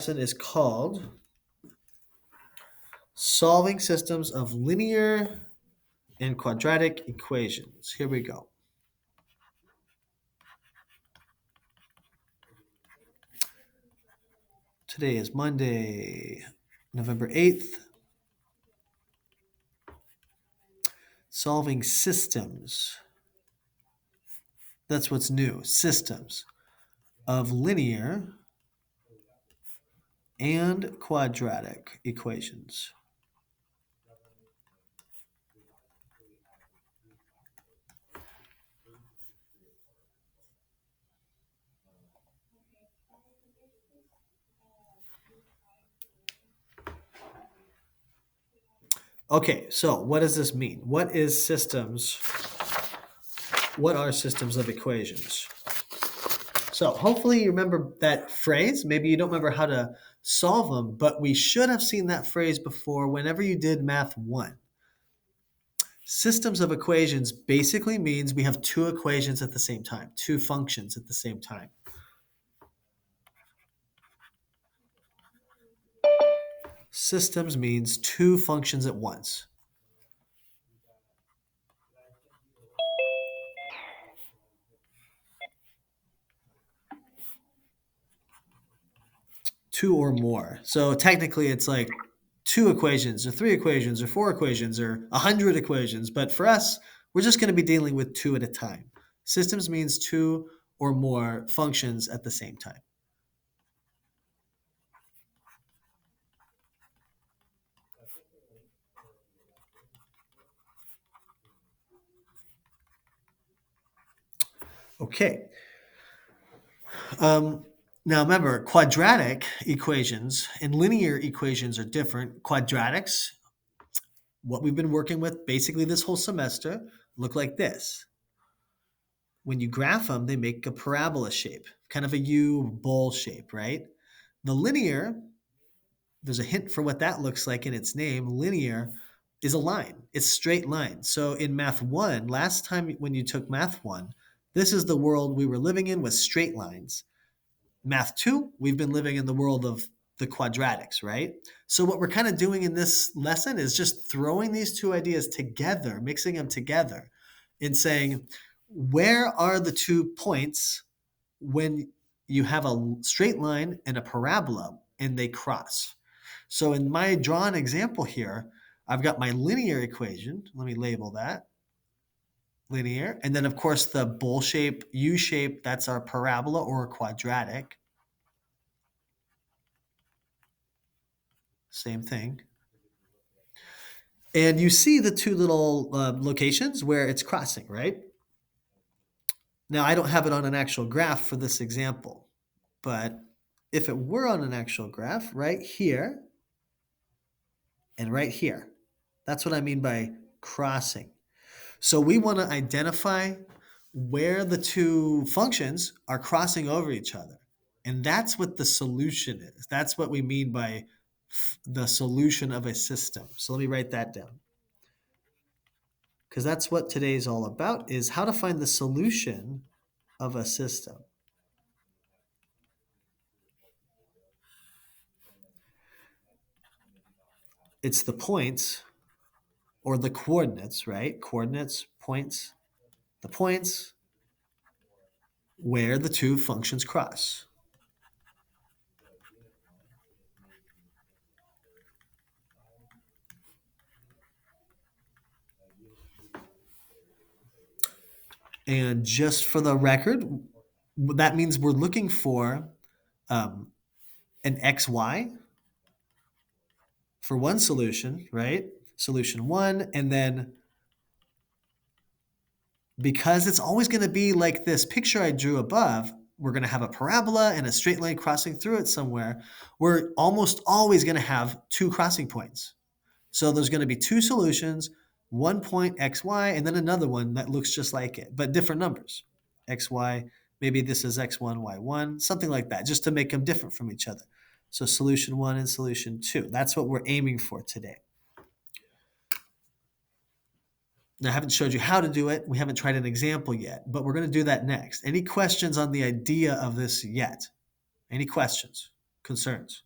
Lesson is called Solving Systems of Linear and Quadratic Equations. Here we go. Today is Monday, November 8th. Solving systems. That's what's new. Systems of linear and quadratic equations. Okay, so what does this mean? What is systems? What are systems of equations? So hopefully you remember that phrase. Maybe you don't remember how to solve them, but we should have seen that phrase before whenever you did Math 1. Systems of equations basically means we have two equations at the same time, two functions at the same time. Systems means two functions at once. Two or more. So technically it's like two equations or three equations or four equations or 100 equations. But for us, we're just going to be dealing with two at a time. Systems means two or more functions at the same time. Okay. Um, Now remember, quadratic equations and linear equations are different. Quadratics, what we've been working with basically this whole semester, look like this. When you graph them, they make a parabola shape, kind of a U bowl shape, right? The linear, there's a hint for what that looks like in its name. Linear is a line, it's straight line. So in Math 1, last time when you took Math 1, this is the world we were living in with straight lines. Math 2, we've been living in the world of the quadratics, right? So what we're kind of doing in this lesson is just throwing these two ideas together, mixing them together and saying, where are the 2 points when you have a straight line and a parabola and they cross? So in my drawn example here, I've got my linear equation. Let me label that linear. And then of course the bowl shape, U shape, that's our parabola or quadratic. Same thing. And you see the two little locations where it's crossing, right? Now, I don't have it on an actual graph for this example, but if it were on an actual graph, right here and right here, that's what I mean by crossing. So we want to identify where the two functions are crossing over each other. And that's what the solution is. That's what we mean by the solution of a system. So let me write that down, because that's what today's all about, is how to find the solution of a system. It's the points or the coordinates, right? Coordinates, points, the points where the two functions cross. And just for the record, that means we're looking for um, an xy for one solution, right? Solution one, and then because it's always going to be like this picture I drew above, we're going to have a parabola and a straight line crossing through it somewhere. We're almost always going to have two crossing points. So there's going to be two solutions, one point xy, and then another one that looks just like it, but different numbers. Xy, maybe this is x1, y1, something like that, just to make them different from each other. So solution one and solution two. That's what we're aiming for today. Now, I haven't showed you how to do it. We haven't tried an example yet, but we're going to do that next. Any questions on the idea of this yet? Any questions, concerns?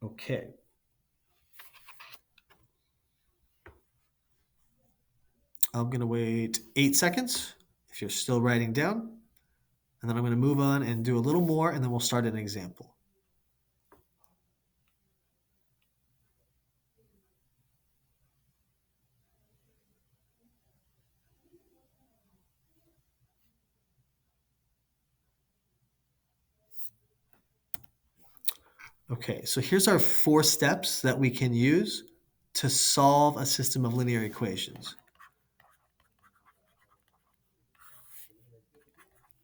Okay. I'm going to wait 8 seconds if you're still writing down. And then I'm going to move on and do a little more, and then we'll start an example. Okay, so here's our 4 steps that we can use to solve a system of linear equations.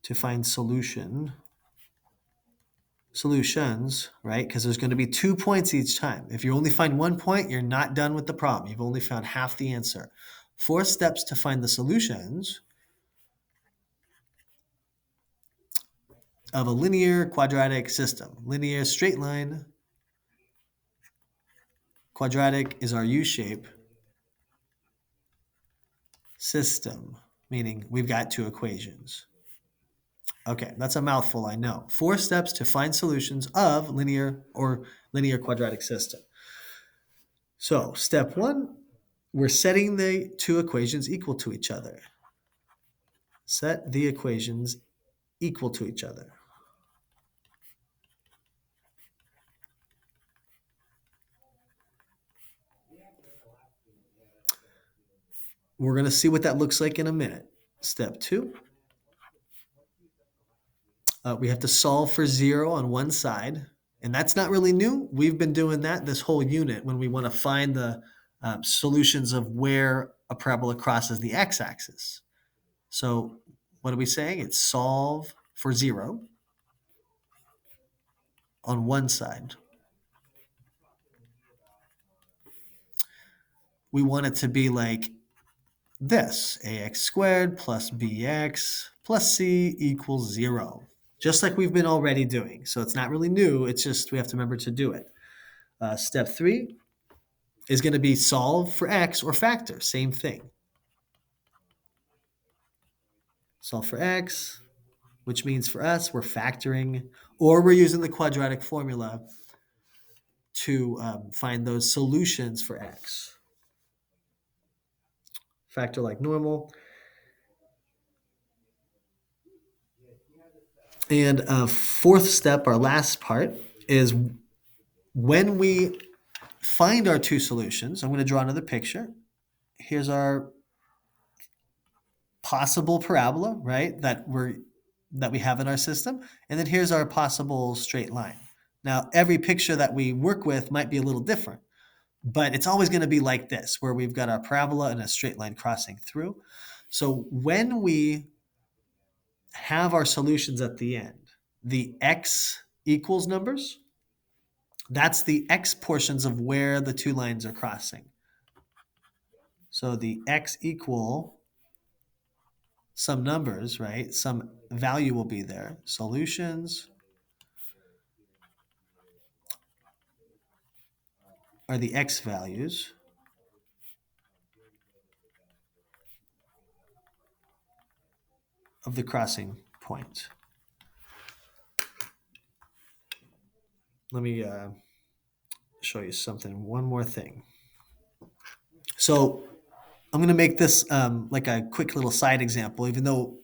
To find solutions, right? Because there's going to be 2 points each time. If you only find 1 point, you're not done with the problem. You've only found half the answer. 4 steps to find the solutions of a linear quadratic system. Linear straight line, quadratic is our U shape system, meaning we've got 2 equations. Okay, that's a mouthful, I know. 4 steps to find solutions of linear quadratic system. So, step 1, we're setting the 2 equations equal to each other. Set the equations equal to each other. We're going to see what that looks like in a minute. Step 2, we have to solve for 0 on one side. And that's not really new. We've been doing that this whole unit when we want to find the solutions of where a parabola crosses the x-axis. So what are we saying? It's solve for 0 on one side. We want it to be like this: ax squared plus bx plus c equals 0. Just like we've been already doing. So it's not really new. It's just we have to remember to do it. Step 3 is going to be solve for x or factor. Same thing. Solve for x, which means for us we're factoring, or we're using the quadratic formula to find those solutions for x. Factor like normal. And a 4th step, our last part, is when we find our 2 solutions. I'm going to draw another picture. Here's our possible parabola, right? That we have in our system, and then here's our possible straight line. Now, every picture that we work with might be a little different, but it's always going to be like this, where we've got our parabola and a straight line crossing through. So when we have our solutions at the end, the x equals numbers, that's the x portions of where the 2 lines are crossing. So the x equal some numbers, right? Some value will be there. Solutions are the x values of the crossing point. Let me show you something. One more thing. So I'm going to make this like a quick little side example, even though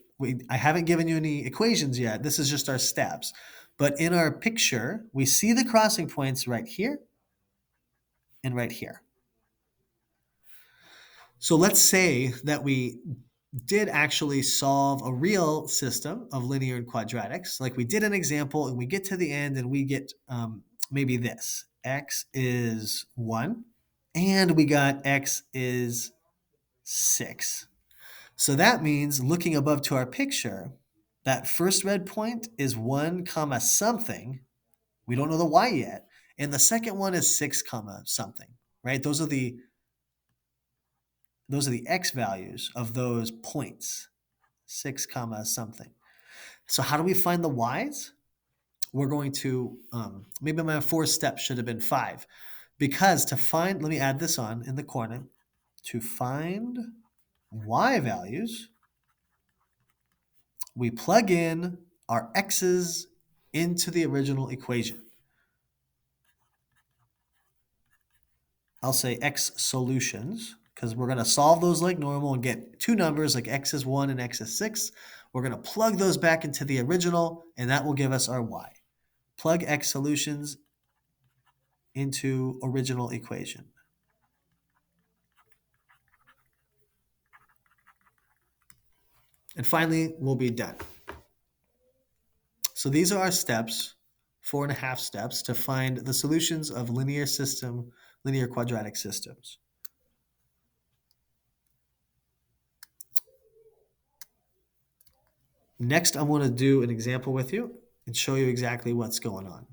I haven't given you any equations yet. This is just our steps. But in our picture, we see the crossing points right here and right here. So let's say that we did actually solve a real system of linear and quadratics. Like we did an example and we get to the end and we get maybe this. X is 1 and we got x is 6. So that means looking above to our picture, that first red point is 1 comma something. We don't know the y yet. And the second one is 6 comma something, right? Those are the x values of those points, 6 comma something. So how do we find the y's? We're going to, maybe my 4 steps should have been 5. Because to find, let me add this on in the corner. To find y values, we plug in our x's into the original equation. I'll say x solutions because we're going to solve those like normal and get two numbers like x is 1 and x is 6. We're going to plug those back into the original, and that will give us our y. Plug x solutions into original equation. And finally, we'll be done. So these are our steps, 4.5 steps to find the solutions of linear quadratic systems. Next, I want to do an example with you and show you exactly what's going on.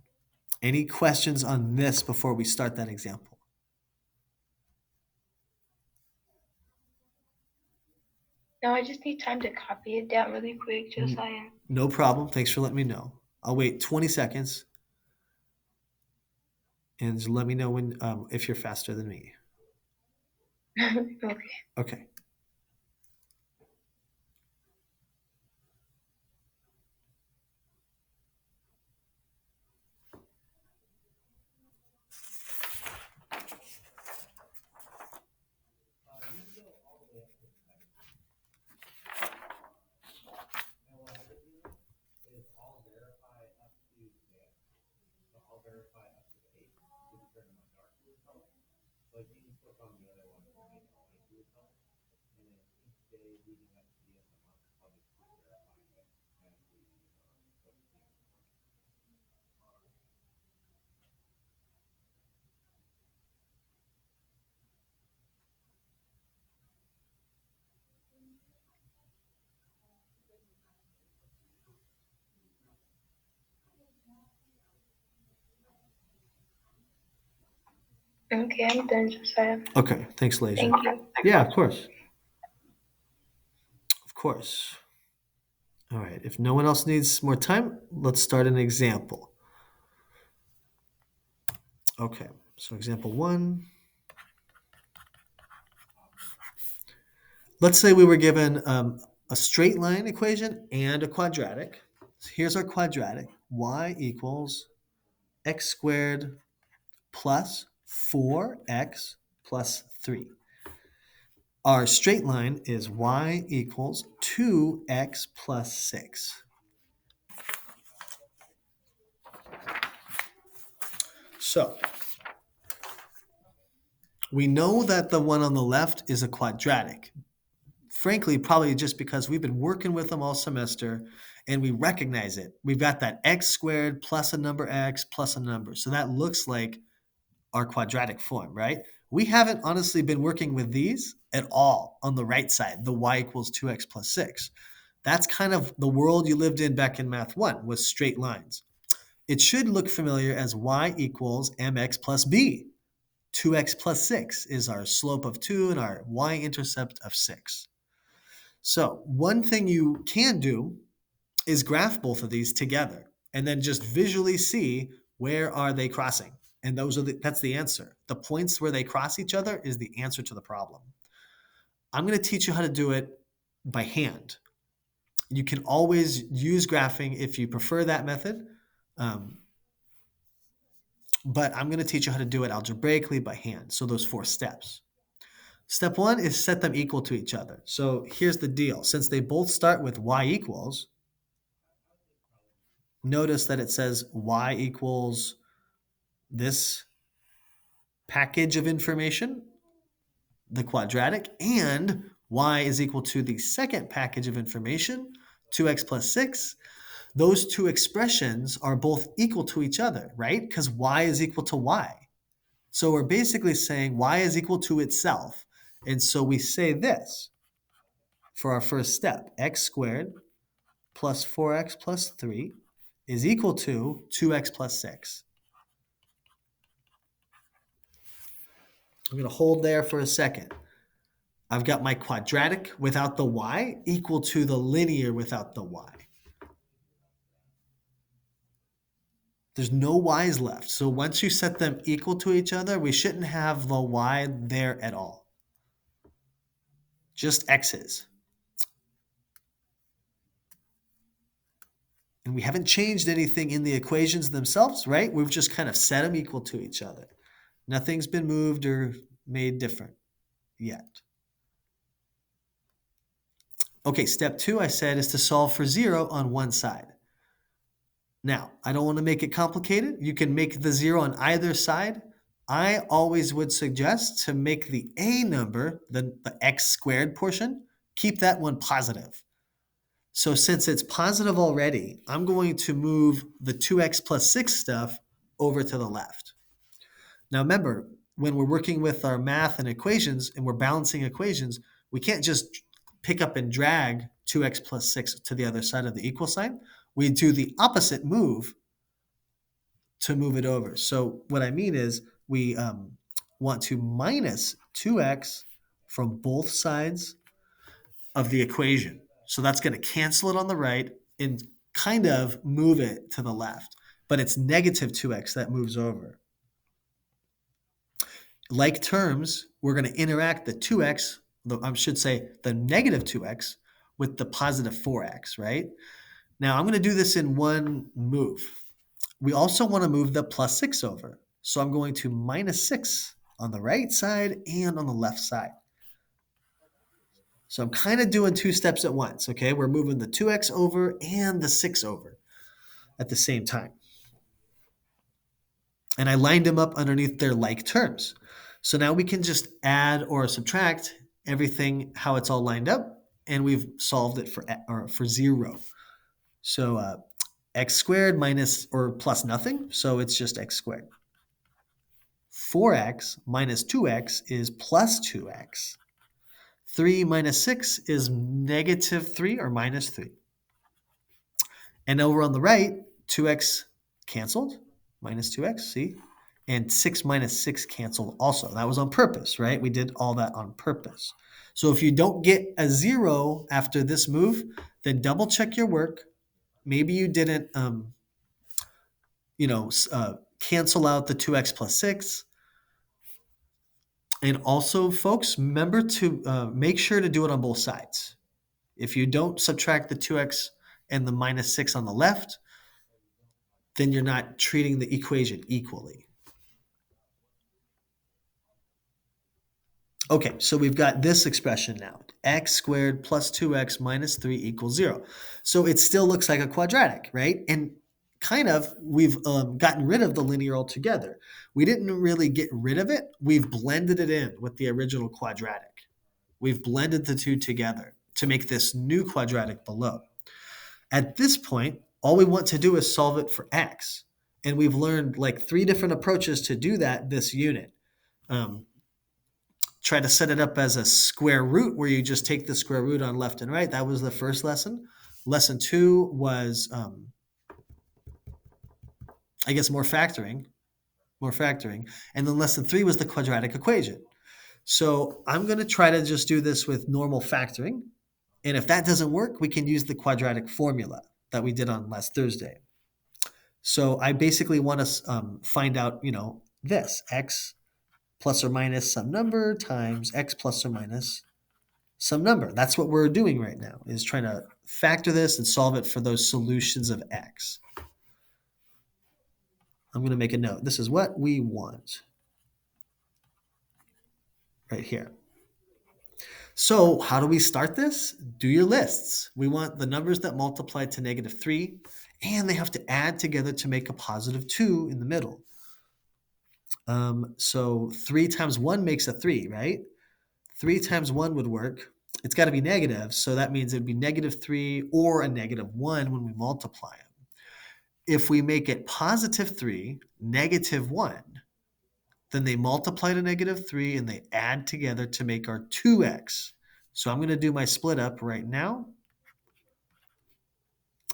Any questions on this before we start that example? No, I just need time to copy it down really quick, Josiah. No problem. Thanks for letting me know. I'll wait 20 seconds and just let me know when if you're faster than me. Okay. Okay. Okay, I'm done, Josiah. Okay. Thanks, Lasia. Thank you. Yeah, of course. Of course. All right. If no one else needs more time, let's start an example. Okay. So example 1. Let's say we were given a straight line equation and a quadratic. So here's our quadratic. Y equals x squared plus 4x plus 3. Our straight line is y equals 2x plus 6. So we know that the one on the left is a quadratic. Frankly, probably just because we've been working with them all semester and we recognize it. We've got that x squared plus a number x plus a number. So that looks like our quadratic form, right? We haven't honestly been working with these at all on the right side, the y equals 2x plus 6. That's kind of the world you lived in back in Math 1 with straight lines. It should look familiar as y equals mx plus b. 2x plus 6 is our slope of 2 and our y-intercept of 6. So one thing you can do is graph both of these together and then just visually see where are they crossing. And that's the answer. The points where they cross each other is the answer to the problem. I'm going to teach you how to do it by hand. You can always use graphing if you prefer that method, um, but I'm going to teach you how to do it algebraically by hand. So those 4 steps. Step 1 is set them equal to each other. So here's the deal. Since they both start with y equals, notice that it says y equals this package of information, the quadratic, and y is equal to the second package of information, 2x plus 6. Those two expressions are both equal to each other, right? Because y is equal to y. So we're basically saying y is equal to itself. And so we say this for our first step, x squared plus 4x plus 3 is equal to 2x plus 6. I'm going to hold there for a second. I've got my quadratic without the y equal to the linear without the y. There's no y's left. So once you set them equal to each other, we shouldn't have the y there at all. Just x's. And we haven't changed anything in the equations themselves, right? We've just kind of set them equal to each other. Nothing's been moved or made different yet. Okay, step 2, I said, is to solve for 0 on one side. Now, I don't want to make it complicated. You can make the 0 on either side. I always would suggest to make the a number, the x squared portion, keep that one positive. So since it's positive already, I'm going to move the 2x plus 6 stuff over to the left. Now remember, when we're working with our math and equations and we're balancing equations, we can't just pick up and drag 2x plus 6 to the other side of the equal sign. We do the opposite move to move it over. So what I mean is we want to minus 2x from both sides of the equation. So that's going to cancel it on the right and kind of move it to the left. But it's negative 2x that moves over. Like terms, we're going to interact the 2x, I should say the negative 2x, with the positive 4x, right? Now I'm going to do this in one move. We also want to move the plus 6 over. So I'm going to minus 6 on the right side and on the left side. So I'm kind of doing two steps at once, okay? We're moving the 2x over and the 6 over at the same time. And I lined them up underneath their like terms. So now we can just add or subtract everything how it's all lined up, and we've solved it for 0. So x squared minus or plus nothing, so it's just x squared. 4x minus 2x is plus 2x. 3 minus 6 is negative 3 or minus 3. And over on the right, 2x canceled, minus 2x, see? And 6 minus 6 canceled also. That was on purpose, right? We did all that on purpose. So if you don't get a 0 after this move, then double check your work. Maybe you didn't, cancel out the 2x plus 6. And also, folks, remember to make sure to do it on both sides. If you don't subtract the 2x and the minus 6 on the left, then you're not treating the equation equally. Okay, so we've got this expression now. X squared plus 2x minus 3 equals 0. So it still looks like a quadratic, right? And kind of, we've gotten rid of the linear altogether. We didn't really get rid of it. We've blended it in with the original quadratic. We've blended the two together to make this new quadratic below. At this point, all we want to do is solve it for x. And we've learned like 3 different approaches to do that this unit. Try to set it up as a square root where you just take the square root on left and right. That was the first lesson. Lesson 2 was, I guess, more factoring. And then lesson 3 was the quadratic equation. So I'm going to try to just do this with normal factoring. And if that doesn't work, we can use the quadratic formula that we did on last Thursday. So I basically want to find out, this, x plus or minus some number times x plus or minus some number. That's what we're doing right now, is trying to factor this and solve it for those solutions of x. I'm going to make a note. This is what we want right here. So how do we start this? Do your lists. We want the numbers that multiply to negative 3, and they have to add together to make a positive 2 in the middle. So 3 times 1 makes a 3, right? 3 times 1 would work. It's got to be negative, so that means it'd be negative 3 or a negative 1 when we multiply them. If we make it positive 3, negative 1, then they multiply to negative 3 and they add together to make our 2x. So I'm going to do my split up right now.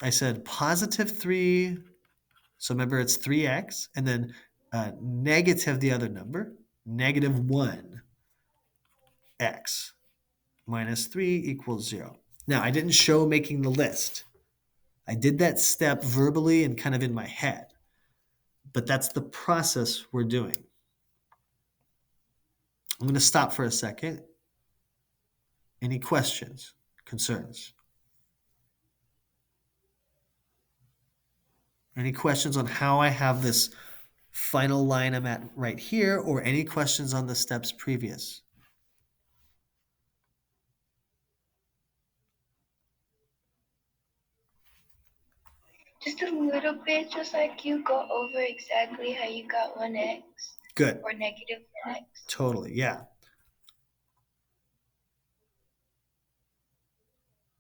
I said positive 3, so remember it's 3x, and then negative the other number, negative 1x minus 3 equals 0. Now, I didn't show making the list. I did that step verbally and kind of in my head, but that's the process we're doing. I'm going to stop for a second. Any questions, concerns? Any questions on how I have this final line I'm at right here, or any questions on the steps previous? Just a little bit, just like you go over exactly how you got 1x Good. or negative 1x. Totally. Yeah.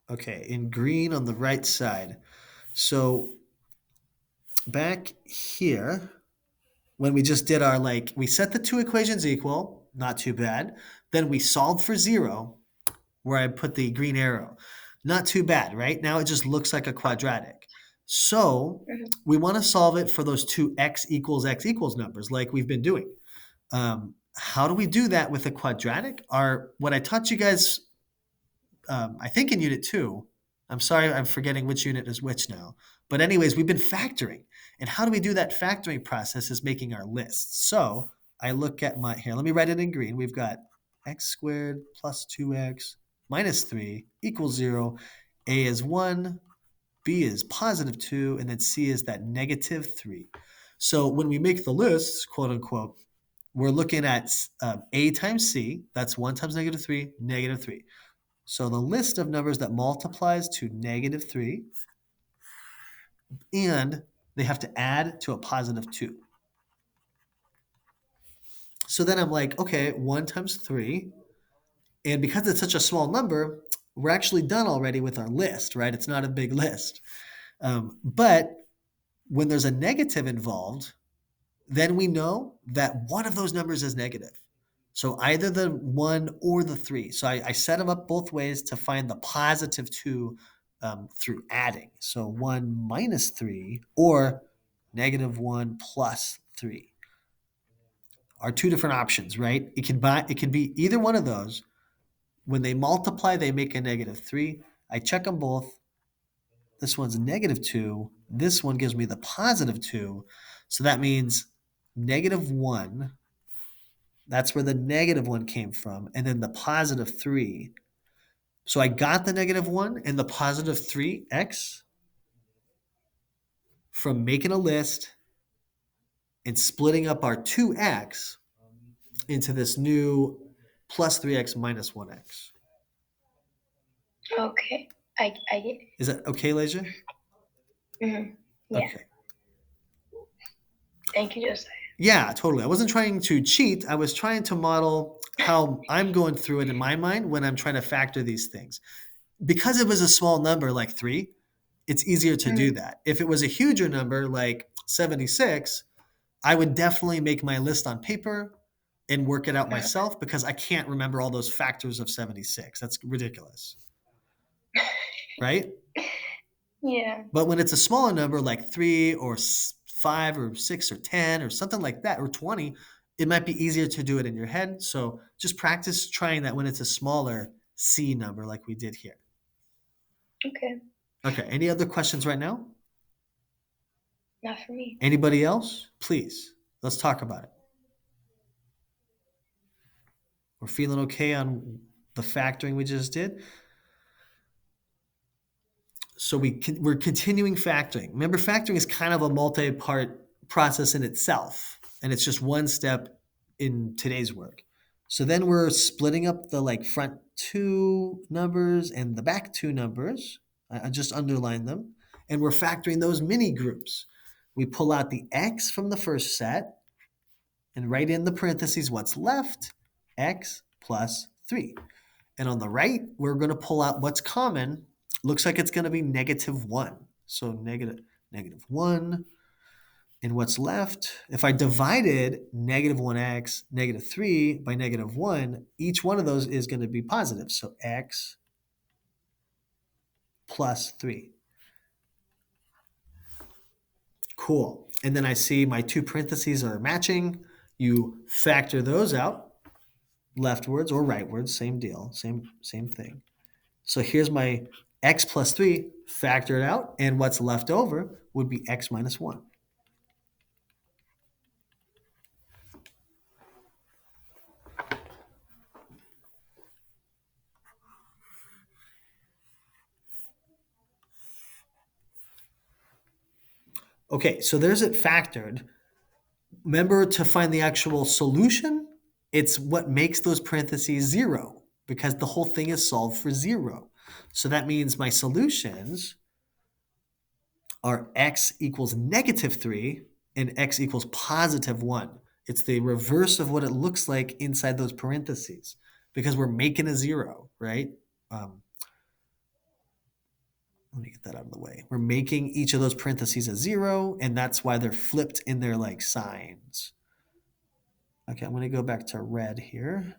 Okay. In green on the right side. So back here, when we just did our like, we set the two equations equal, not too bad. Then we solved for zero, where I put the green arrow. Not too bad, right? Now it just looks like a quadratic. So Mhm. we want to solve it for those two x equals numbers like we've been doing. How do we do that with a quadratic? What I taught you guys, I think in unit two. I'm sorry, I'm forgetting which unit is which now. But anyways, we've been factoring, and how do we do that factoring process? Is making our lists. So I look at my here. Let me write it in green. We've got x squared plus 2x minus 3 equals 0. A is 1, B is positive 2, and then C is that negative 3. So when we make the lists, quote unquote, we're looking at A times C. That's 1 times negative 3, negative 3. So the list of numbers that multiplies to negative 3, and they have to add to a positive 2. So then I'm like, okay, 1 times 3. And because it's such a small number, we're actually done already with our list, right? It's not a big list. But when there's a negative involved, then we know that one of those numbers is negative. So either the 1 or the 3. So I set them up both ways to find the positive 2 through adding. So 1 minus 3 or negative 1 plus 3 are two different options, right? It can be either one of those. When they multiply, they make a negative 3. I check them both. This one's negative 2. This one gives me the positive 2. So that means negative 1, that's where the negative 1 came from, and then the positive 3. So I got the negative 1 and the positive 3x from making a list and splitting up our 2x into this new plus 3x minus 1x. Okay, I get it. Is that okay, Leisure? Yeah, Okay. thank you, Josiah. Yeah, totally. I wasn't trying to cheat. I was trying to model how I'm going through it in my mind when I'm trying to factor these things. Because it was a small number like 3, it's easier to do Mhm. that. If it was a huger number like 76, I would definitely make my list on paper and work it out myself because I can't remember all those factors of 76. That's ridiculous, right? Yeah, But when it's a smaller number like 3 or 5 or 6 or 10 or something like that, or 20, it might be easier to do it in your head. So just practice trying that when it's a smaller C number like we did here. okay, Okay, any other questions right now? not for me. Anybody else? Please, let's talk about it. We're feeling okay on the factoring we just did. So we're continuing factoring. Remember, factoring is kind of a multi-part process in itself, and it's just one step in today's work. So then we're splitting up the like front two numbers and the back two numbers. I just underline them, and we're factoring those mini groups. We pull out the x from the first set and write in the parentheses what's left, x plus 3. And on the right, we're going to pull out what's common. Looks like it's going to be negative 1. So negative 1. And what's left, if I divided negative 1x, negative 3 by negative 1, each one of those is going to be positive. So x plus 3. Cool. And then I see my two parentheses are matching. You factor those out, leftwards or rightwards, same deal, same thing. So here's my x plus 3, factor it out, and what's left over would be x minus 1. Okay, so there's it factored. Remember, to find the actual solution, it's what makes those parentheses zero because the whole thing is solved for zero. So that means my solutions are x equals -3 and x equals +1. It's the reverse of what it looks like inside those parentheses because we're making a zero, right? Um, Let me get that out of the way. We're making each of those parentheses a zero, and that's why they're flipped in their like signs. Okay, I'm going to go back to red here.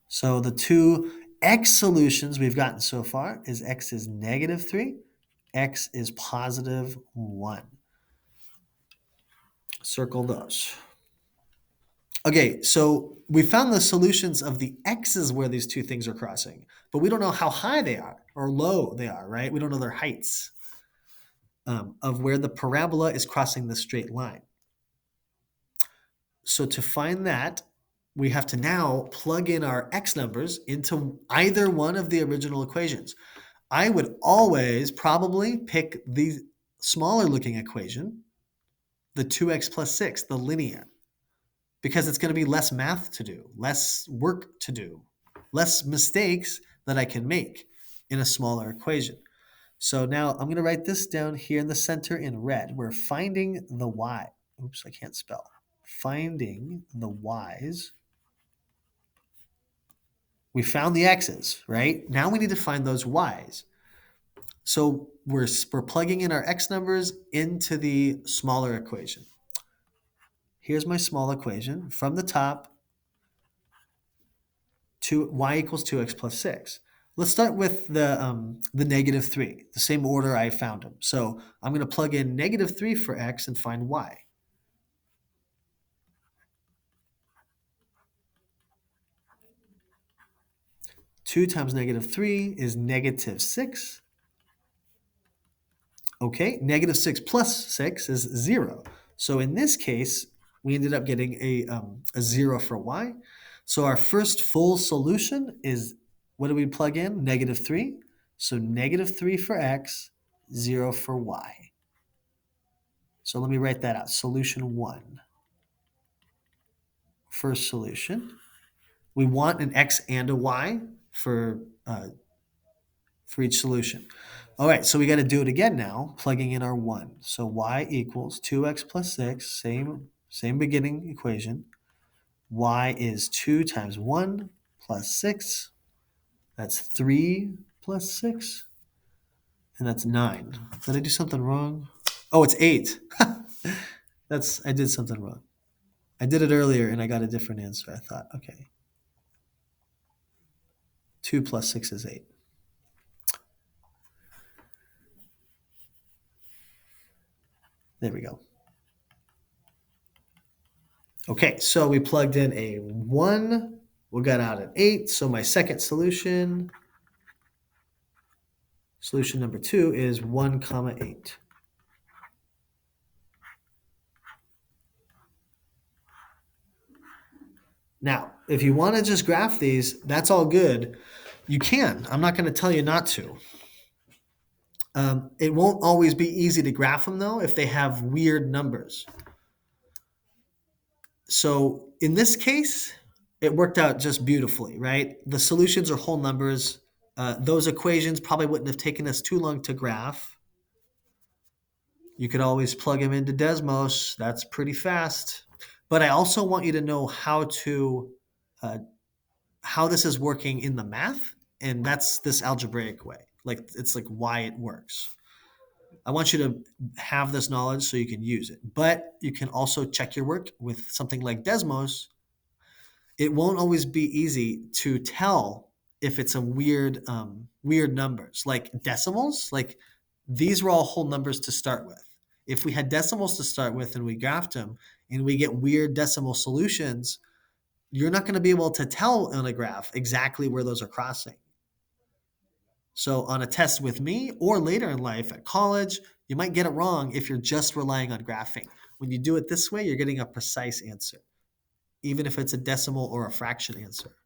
So the two x solutions we've gotten so far is x is -3, x is +1. Circle those. Okay, so we found the solutions of the x's where these two things are crossing, but we don't know how high they are or low they are, right? We don't know their heights of where the parabola is crossing the straight line. So to find that, we have to now plug in our x numbers into either one of the original equations. I would always probably pick the smaller looking equation, the 2x plus 6, the linear, because it's going to be less math to do, less work to do, less mistakes that I can make in a smaller equation. So now I'm going to write this down here in the center in red. We're finding the y. Oops, I can't spell. Finding the y's. We found the x's, right? Now we need to find those y's. So we're plugging in our x numbers into the smaller equation. Here's my small equation. From the top, y equals 2x plus 6. Let's start with the -3, the same order I found them. So I'm going to plug in -3 for x and find y. 2 times -3 is -6. Okay, -6 plus 6 is 0. So in this case, we ended up getting a 0 for y. So our first full solution is, what do we plug in? -3. So -3 for x, 0 for y. So let me write that out. Solution 1. First solution. We want an x and a y for each solution. All right, so we got to do it again now, plugging in our 1. So y equals 2x plus 6, same beginning equation. Y is 2 times 1 plus 6. That's 3 plus 6. And that's 9. Did I do something wrong? Oh, it's 8. I did something wrong. I did it earlier and I got a different answer. I thought, okay. 2 plus 6 is 8. There we go. Okay, so we plugged in a 1. We got out an 8. So my second solution number 2 is 1 comma 8. Now, if you want to just graph these, that's all good. You can. I'm not going to tell you not to. It won't always be easy to graph them, though, if they have weird numbers. So in this case, it worked out just beautifully, right? The solutions are whole numbers. Those equations probably wouldn't have taken us too long to graph. You could always plug them into Desmos. That's pretty fast. But I also want you to know uh, how this is working in the math, and that's this algebraic way. Like it's like why it works. I want you to have this knowledge so you can use it. But you can also check your work with something like Desmos. It won't always be easy to tell if it's a weird numbers like decimals. Like these were all whole numbers to start with. If we had decimals to start with and we graphed them and we get weird decimal solutions, you're not going to be able to tell on a graph exactly where those are crossing. So on a test with me or later in life at college, you might get it wrong if you're just relying on graphing. When you do it this way, you're getting a precise answer, even if it's a decimal or a fraction answer.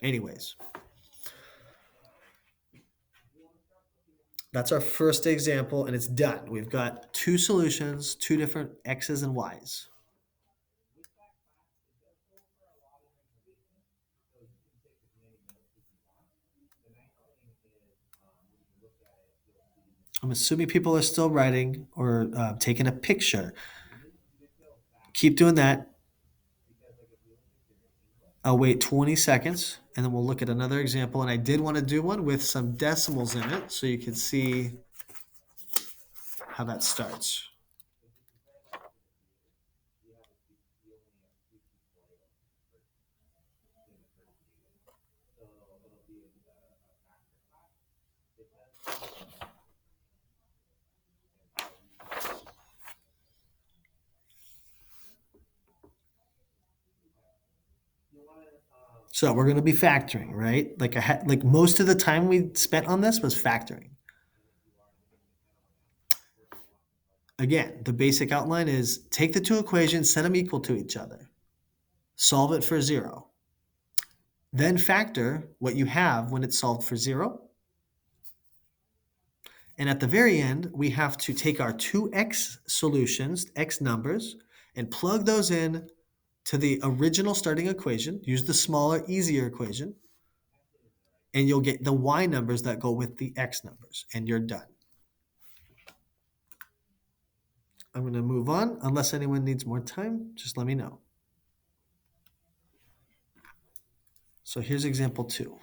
Anyways, That's our first example, and it's done. We've got two solutions, two different x's and y's. I'm assuming people are still writing or taking a picture. Keep doing that. I'll wait 20 seconds and then we'll look at another example. And I did want to do one with some decimals in it so you can see how that starts. So we're going to be factoring, right? Like most of the time we spent on this was factoring. Again, the basic outline is take the two equations, set them equal to each other, solve it for zero. Then factor what you have when it's solved for zero. And at the very end, we have to take our two x solutions, x numbers, and plug those in to the original starting equation. Use the smaller, easier equation, and you'll get the y numbers that go with the x numbers, and you're done. I'm going to move on. Unless anyone needs more time, just let me know. So here's example 2.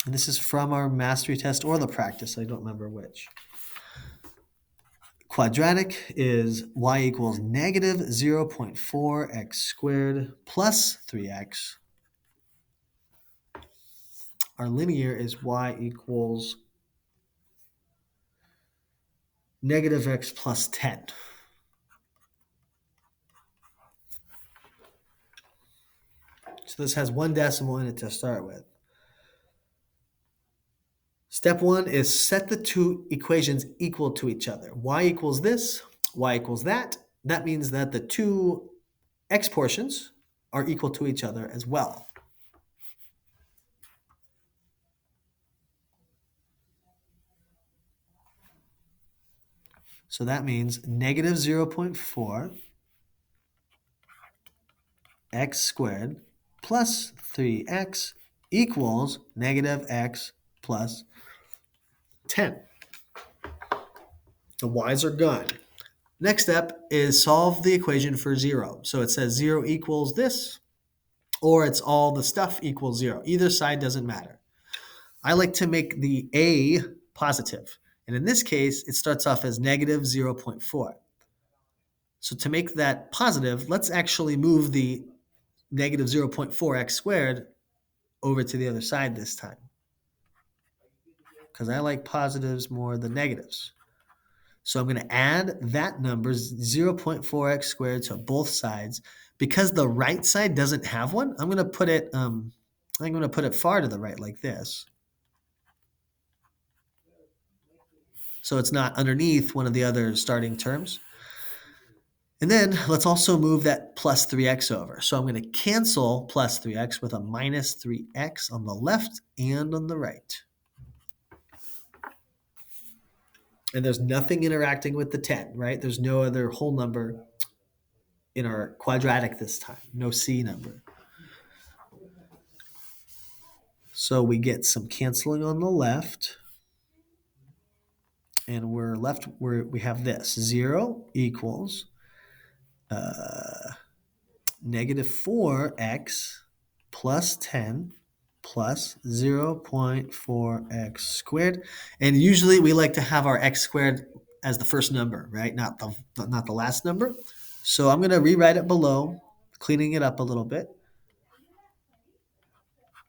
And this is from our mastery test or the practice. I don't remember which. Quadratic is y equals negative 0.4x squared plus 3x. Our linear is y equals negative x plus 10. So this has one decimal in it to start with. Step 1 is set the two equations equal to each other. Y equals this, y equals that. That means that the two x portions are equal to each other as well. So that means negative 0.4 x squared plus 3x equals negative x plus 10. The y's are gone. Next step is solve the equation for 0. So it says 0 equals this, or it's all the stuff equals 0. Either side doesn't matter. I like to make the a positive. And in this case, it starts off as negative 0.4. So to make that positive, let's actually move the negative 0.4x squared over to the other side this time, because I like positives more than negatives. So I'm going to add that number 0.4x squared to both sides. Because the right side doesn't have one, I'm going to put it far to the right like this. So it's not underneath one of the other starting terms. And then let's also move that plus 3x over. So I'm going to cancel plus 3x with a minus 3x on the left and on the right. And there's nothing interacting with the 10, right? There's no other whole number in our quadratic this time, no C number. So we get some canceling on the left. And we're left where we have this 0 equals negative 4x plus 10 plus 0.4x squared. And usually we like to have our x squared as the first number, right? Not the last number. So I'm going to rewrite it below, cleaning it up a little bit.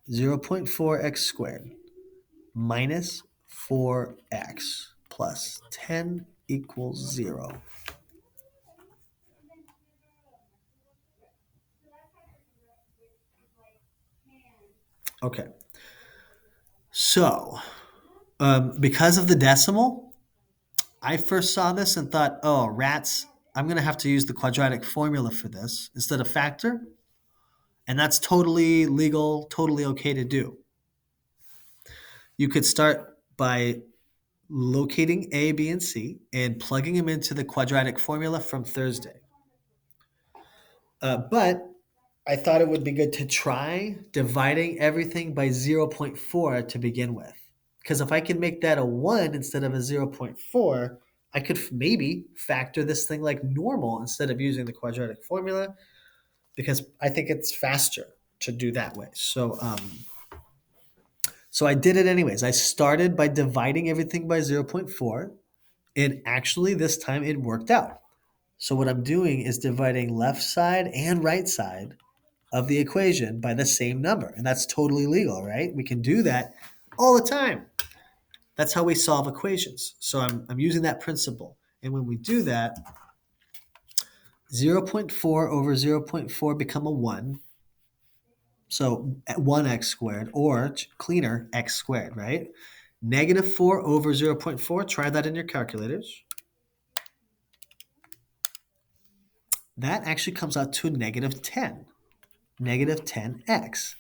0.4x squared minus 4x plus 10 equals 0. Okay. So, because of the decimal, I first saw this and thought, oh, rats, I'm going to have to use the quadratic formula for this instead of factor. And that's totally legal, totally okay to do. You could start by locating A, B, and C and plugging them into the quadratic formula from Thursday. But I thought it would be good to try dividing everything by zero point 0.4 to begin with. Because if I can make that a 1 instead of a zero point 0.4, I could maybe factor this thing like normal instead of using the quadratic formula, because I think it's faster to do that way. So I did it anyways. I started by dividing everything by zero point 0.4, and actually this time it worked out. So what I'm doing is dividing left side and right side of the equation by the same number. And that's totally legal, right? We can do that all the time. That's how we solve equations. So I'm using that principle. And when we do that, zero point 0.4 over zero point 0.4 become a 1. So 1x squared, or cleaner, x squared, right? Negative 4 over zero point 0.4, try that in your calculators. That actually comes out to a negative 10, negative 10x.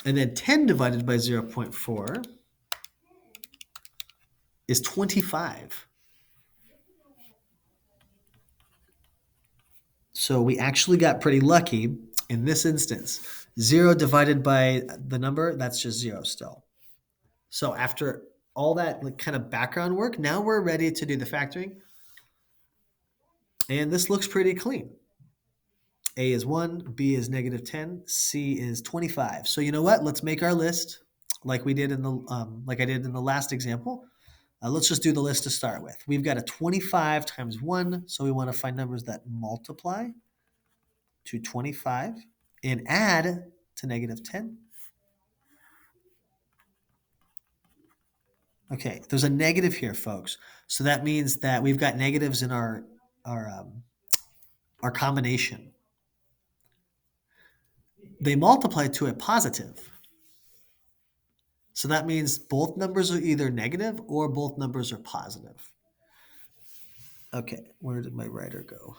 And then 10 divided by zero point 0.4 is 25. So we actually got pretty lucky in this instance. 0 divided by the number, that's just 0 still. So after all that kind of background work, now we're ready to do the factoring. And this looks pretty clean. A is 1, B is negative 10, C is 25. So you know what? Let's make our list like we did in the like I did in the last example. Let's just do the list to start with. We've got a 25 times 1, so we want to find numbers that multiply to 25 and add to negative 10. Okay, there's a negative here, folks. So that means that we've got negatives in our our combination. They multiply to a positive. So that means both numbers are either negative or both numbers are positive. Okay, where did my writer go?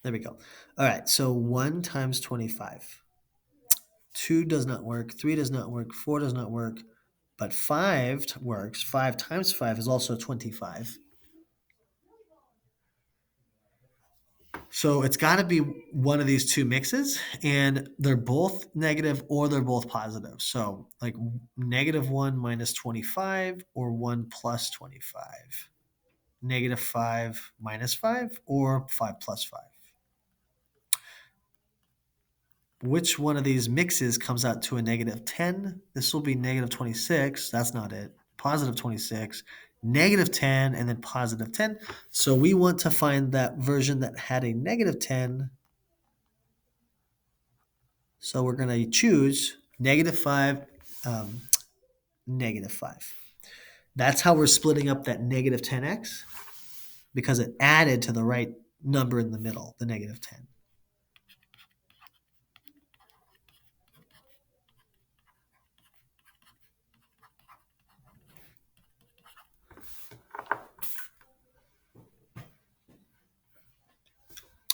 There we go. All right, so 1 times 25. 2 does not work, 3 does not work, 4 does not work, but 5 works. 5 times 5 is also 25. So it's got to be one of these two mixes, and they're both negative or they're both positive. So like negative 1 minus 25 or 1 plus 25. Negative 5 minus 5 or 5 plus 5. Which one of these mixes comes out to a negative 10? This will be negative 26. That's not it. Positive 26, negative 10, and then positive 10. So we want to find that version that had a negative 10. So we're going to choose negative 5, um, negative 5. That's how we're splitting up that negative 10x, because it added to the right number in the middle, the negative 10.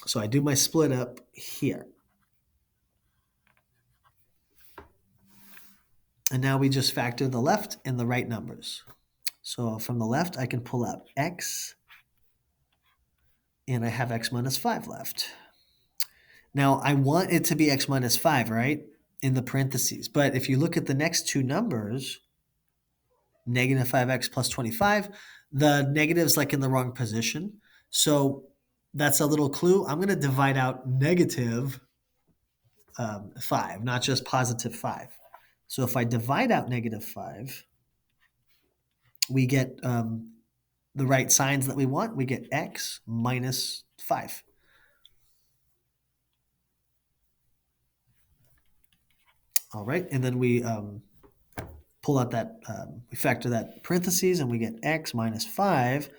So I do my split up here. And now we just factor the left and the right numbers. So from the left, I can pull out x, and I have x minus 5 left. Now, I want it to be x minus 5, right, in the parentheses. But if you look at the next two numbers, negative 5x plus 25, the negative's like in the wrong position. So that's a little clue. I'm going to divide out negative 5, not just positive 5. So if I divide out negative 5, we get the right signs that we want. We get x minus 5. All right, and then we pull out that, we factor that parentheses, and we get x minus 5.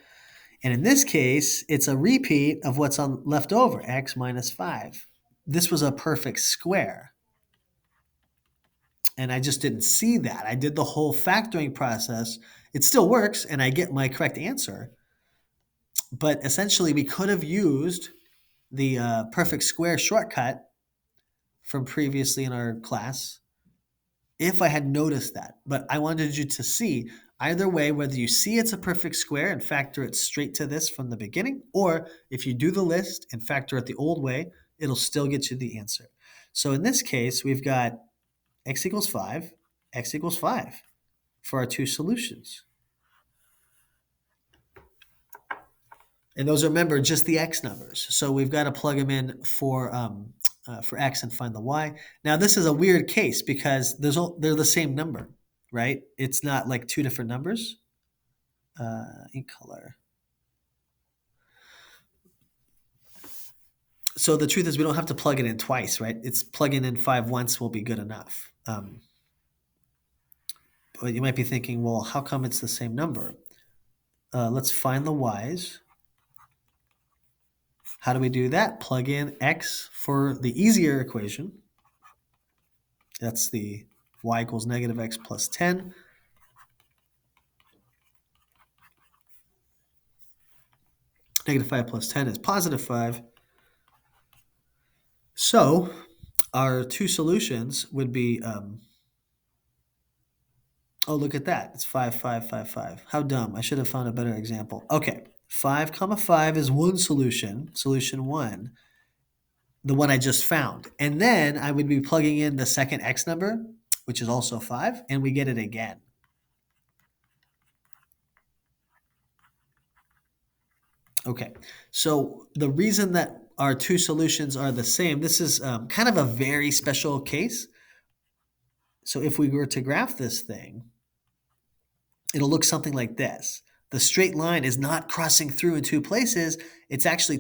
And in this case, it's a repeat of what's on left over, x minus 5. This was a perfect square. And I just didn't see that. I did the whole factoring process. It still works, and I get my correct answer. But essentially, we could have used the perfect square shortcut from previously in our class if I had noticed that. But I wanted you to see either way, whether you see it's a perfect square and factor it straight to this from the beginning, or if you do the list and factor it the old way, it'll still get you the answer. So in this case, we've got x equals 5, x equals 5 for our two solutions. And those are, remember, just the x numbers. So we've got to plug them in for x and find the y. Now this is a weird case because they're the same number, right? It's not like two different numbers. In color. So the truth is we don't have to plug it in twice, right? It's plugging in 5 once will be good enough. But you might be thinking, well, how come it's the same number? Let's find the y's. How do we do that? Plug in x for the easier equation. That's the y equals negative x plus 10. Negative 5 plus 10 is positive 5. So our two solutions would be, oh, look at that. It's 5, 5, 5, 5. How dumb. I should have found a better example. Okay, 5 comma 5 is one solution, solution 1, the one I just found. And then I would be plugging in the second x number, which is also 5, and we get it again. Okay, so the reason that our two solutions are the same, this is kind of a very special case. So if we were to graph this thing, it'll look something like this. The straight line is not crossing through in two places. It's actually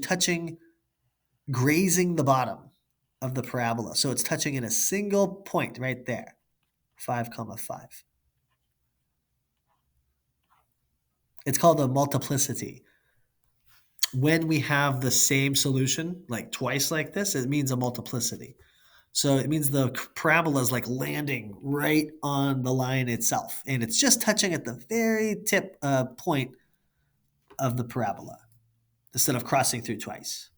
grazing the bottom of the parabola. So it's touching in a single point right there, 5 comma 5. It's called a multiplicity. When we have the same solution, like twice like this, it means a multiplicity. So it means the parabola is like landing right on the line itself, and it's just touching at the very tip point of the parabola instead of crossing through twice.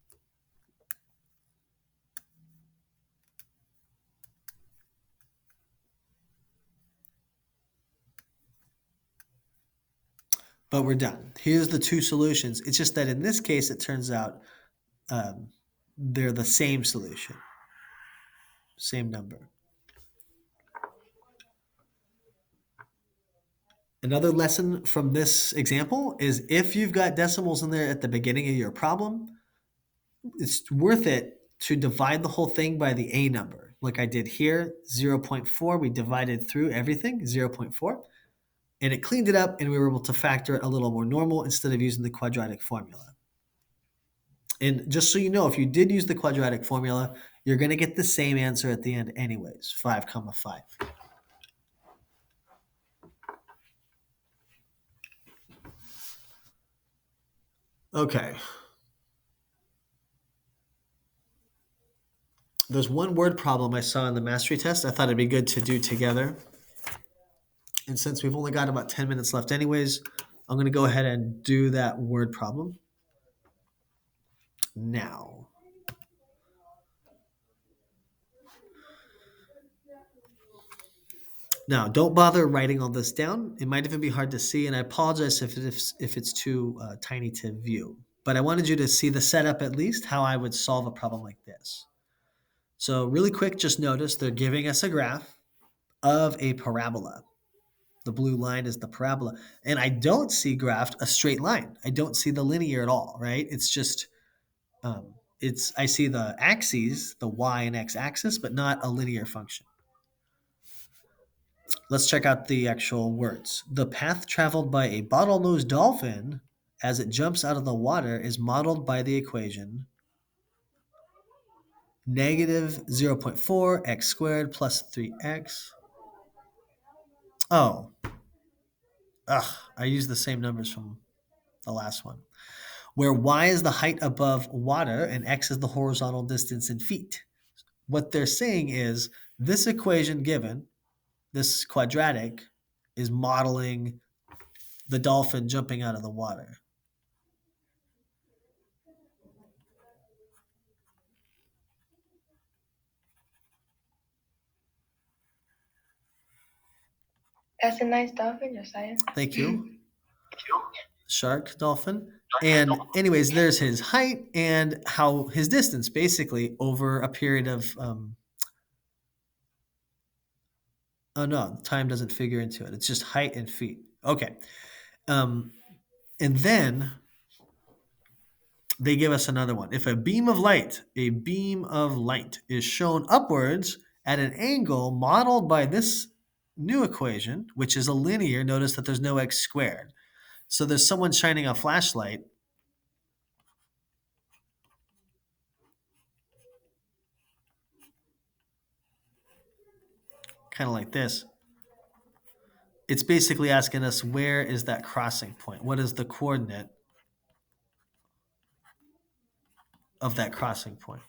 But we're done. Here's the two solutions. It's just that in this case, it turns out um, they're the same solution, same number. Another lesson from this example is if you've got decimals in there at the beginning of your problem, it's worth it to divide the whole thing by the A number. Like I did here, 0.4, we divided through everything, 0.4, and it cleaned it up and we were able to factor it a little more normal instead of using the quadratic formula. And just so you know, if you did use the quadratic formula, you're going to get the same answer at the end anyways, 5 comma 5. Okay. There's one word problem I saw in the mastery test I thought it'd be good to do together. And since we've only got about 10 minutes left anyways, I'm going to go ahead and do that word problem now. Now, don't bother writing all this down. It might even be hard to see, and I apologize if it's too tiny to view. But I wanted you to see the setup at least, how I would solve a problem like this. So really quick, just notice they're giving us a graph of a parabola. The blue line is the parabola. And I don't see graphed a straight line. I don't see the linear at all, right? It's just, I see the axes, the y and x axis, but not a linear function. Let's check out the actual words. The path traveled by a bottlenose dolphin as it jumps out of the water is modeled by the equation negative 0.4 x squared plus 3x. Oh, I used the same numbers from the last one. Where y is the height above water and x is the horizontal distance in feet. What they're saying is this equation given, this quadratic, is modeling the dolphin jumping out of the water. That's a nice dolphin, Josiah. Thank you. Shark, dolphin. And anyways, there's his height and how his distance basically over a period of oh no, time doesn't figure into it. It's just height and feet. Okay. Um, and then they give us another one. If a beam of light is shown upwards at an angle modeled by this new equation, which is a linear, notice that there's no x squared. So there's someone shining a flashlight, kind of like this. It's basically asking us where is that crossing point? What is the coordinate of that crossing point?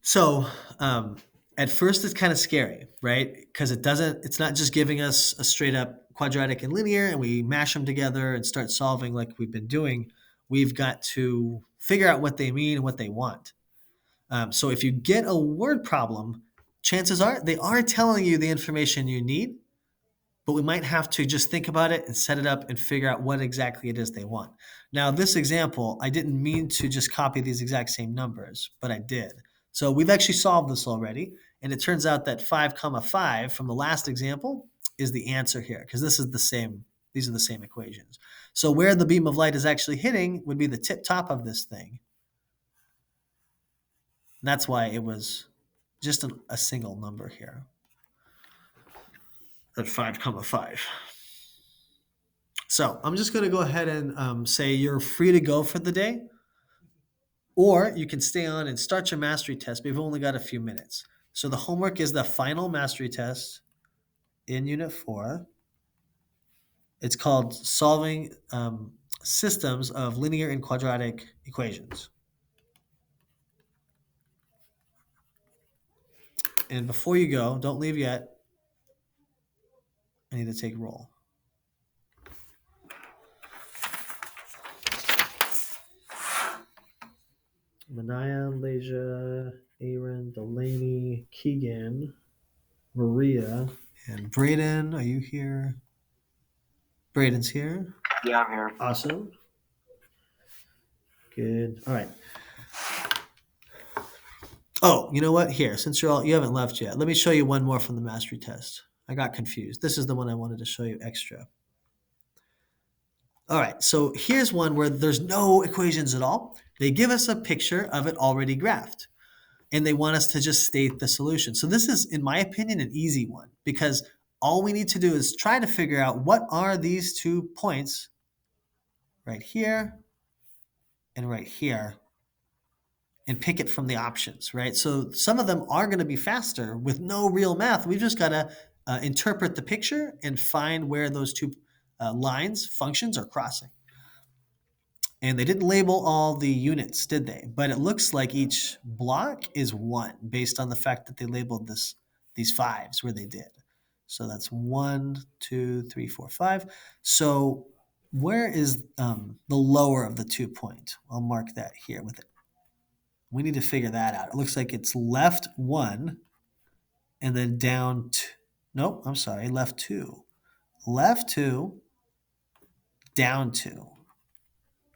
So at first it's kind of scary, right? Because it's not just giving us a straight up quadratic and linear and we mash them together and start solving like we've been doing. We've got to figure out what they mean and what they want. So if you get a word problem, chances are they are telling you the information you need, but we might have to just think about it and set it up and figure out what exactly it is they want. Now, this example, I didn't mean to just copy these exact same numbers, but I did. So we've actually solved this already, and it turns out that 5 comma 5 from the last example is the answer here because this is the same. These are the same equations. So where the beam of light is actually hitting would be the tip top of this thing. And that's why it was just a single number here at 5 comma 5. So I'm just going to go ahead and say you're free to go for the day, or you can stay on and start your mastery test. We've only got a few minutes. So the homework is the final mastery test in Unit 4. It's called Solving Systems of Linear and Quadratic Equations. And before you go, don't leave yet. I need to take roll. Manaya, Leja, Aaron, Delaney, Keegan, Maria, and Braden. Are you here? Braden's here. Yeah, I'm here. Awesome. Good. All right. Oh, you know what? Here, since you haven't left yet, let me show you one more from the mastery test. I got confused. This is the one I wanted to show you extra. All right, so here's one where there's no equations at all. They give us a picture of it already graphed, and they want us to just state the solution. So this is, in my opinion, an easy one because all we need to do is try to figure out what are these 2 points right here and right here and pick it from the options, right? So some of them are going to be faster with no real math. We've just got to interpret the picture and find where those 2 lines, functions are crossing. And they didn't label all the units, did they? But it looks like each block is 1 based on the fact that they labeled these 5s where they did. So that's 1, 2, 3, 4, 5. So where is the lower of the 2 point? I'll mark that here with it. We need to figure that out. It looks like it's left 1 and then down nope, I'm sorry, left 2. Left 2, down 2.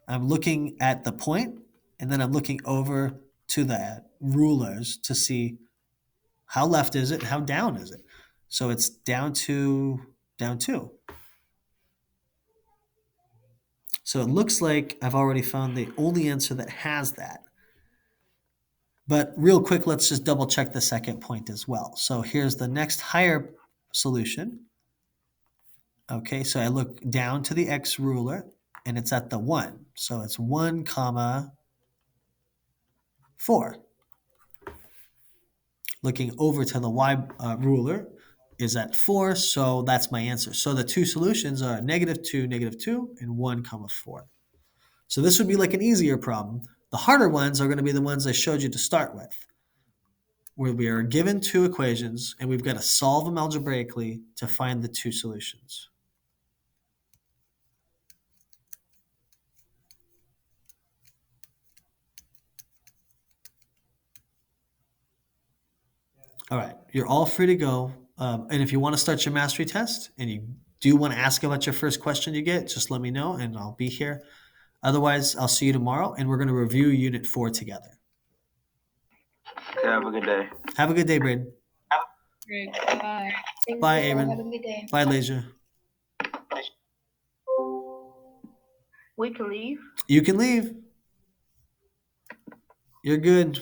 I'm looking at the point and then I'm looking over to the rulers to see how left is it, how down is it. So it's down 2, down 2. So it looks like I've already found the only answer that has that. But real quick, let's just double check the second point as well. So here's the next higher solution. Okay, so I look down to the x ruler and it's at the 1. So it's 1 comma 4. Looking over to the y ruler is at 4, so that's my answer. So the 2 solutions are -2, -2, and 1 comma 4. So this would be like an easier problem. The harder ones are going to be the ones I showed you to start with, where we are given 2 equations and we've got to solve them algebraically to find the 2 solutions. All right, you're all free to go. And if you want to start your mastery test and you do want to ask about your first question you get, just let me know and I'll be here. Otherwise, I'll see you tomorrow and we're going to review Unit 4 together. Okay, have a good day. Have a good day, Braden. Great. Bye. Thank Bye, you. Have a Aaron. good day. Bye, Leisure. We can leave. You can leave. You're good.